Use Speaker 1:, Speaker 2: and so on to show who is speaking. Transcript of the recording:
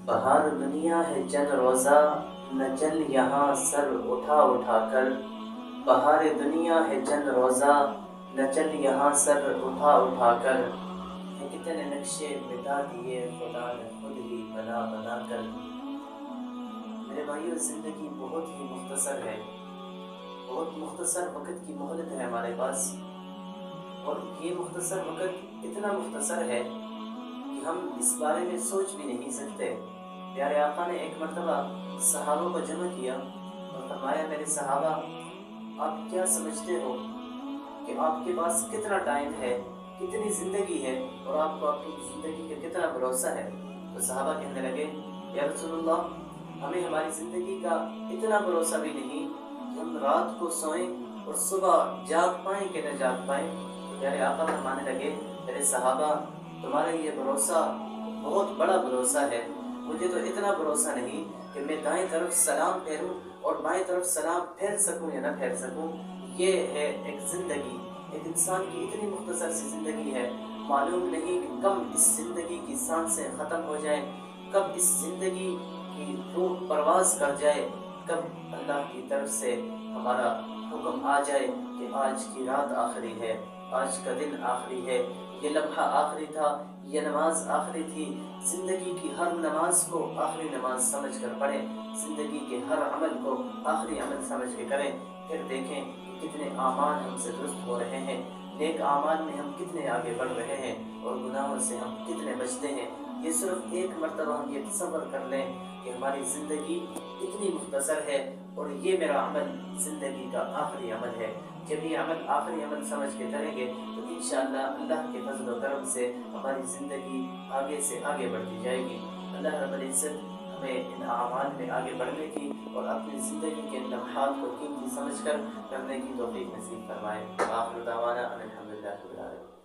Speaker 1: بہار دنیا ہے چند روزہ، نہ چل یہاں سر اٹھا اٹھا کر۔ بہار دنیا ہے چند روزہ، نہ چل یہاں سر اٹھا اٹھا کر۔ یہ کتنے نقشے مٹا دیے خدا نے خود ہی بنا بنا کر۔ میرے بھائیو، زندگی بہت ہی مختصر ہے، بہت مختصر وقت کی مہلت ہے ہمارے پاس، اور یہ مختصر وقت اتنا مختصر ہے کہ ہم اس بارے میں سوچ بھی نہیں سکتے۔ پیارے آقا نے ایک مرتبہ صحابہ کو جمع کیا اور فرمایا، میرے صحابہ، آپ کیا سمجھتے ہو کہ آپ کے پاس کتنا ٹائم ہے، کتنی زندگی ہے، اور آپ کو اپنی زندگی کا کتنا بھروسہ ہے؟ تو صحابہ کہنے لگے، یا رسول اللہ، ہمیں ہماری زندگی کا اتنا بھروسہ بھی نہیں کہ ہم رات کو سوئیں اور صبح جاگ پائیں کہ نہ جاگ پائیں۔ تو پیارے آقا فرمانے لگے، میرے صحابہ، تمہارا یہ بھروسہ بہت بڑا بھروسہ ہے، مجھے تو اتنا بھروسہ نہیں کہ میں دائیں طرف سلام پھیروں اور بائیں طرف سلام پھیر سکوں یا نہ پھیر سکوں۔ یہ ہے ایک زندگی، ایک انسان کی اتنی مختصر سی زندگی ہے، معلوم نہیں کہ کب اس زندگی کی سانسیں ختم ہو جائیں، کب اس زندگی کی روح پرواز کر جائے، کب اللہ کی طرف سے ہمارا حکم آ جائے کہ آج کی رات آخری ہے، آج کا دن آخری ہے، یہ لمحہ آخری تھا، یہ نماز آخری تھی۔ زندگی کی ہر نماز کو آخری نماز سمجھ کر پڑھیں، زندگی کے ہر عمل کو آخری عمل سمجھ کے کریں، پھر دیکھیں کہ کتنے اعمال ہم سے درست ہو رہے ہیں، نیک اعمال میں ہم کتنے آگے بڑھ رہے ہیں، اور گناہوں سے ہم کتنے بچتے ہیں۔ یہ صرف ایک مرتبہ ہم یہ تصور کر لیں کہ ہماری زندگی اتنی مختصر ہے اور یہ میرا عمل زندگی کا آخری عمل ہے۔ جب یہ عمل آخری عمل سمجھ کے کریں گے تو انشاءاللہ اللہ کے فضل و کرم سے ہماری زندگی آگے سے آگے بڑھتی جائے گی۔ اللہ رب العزت ہمیں ان اعمال میں آگے بڑھنے کی اور اپنی زندگی کے لمحات کو قیمتی سمجھ کر کرنے کی توفیق نصیب فرمائے۔ آخر دعوانا ان الحمدللہ رب العالمین۔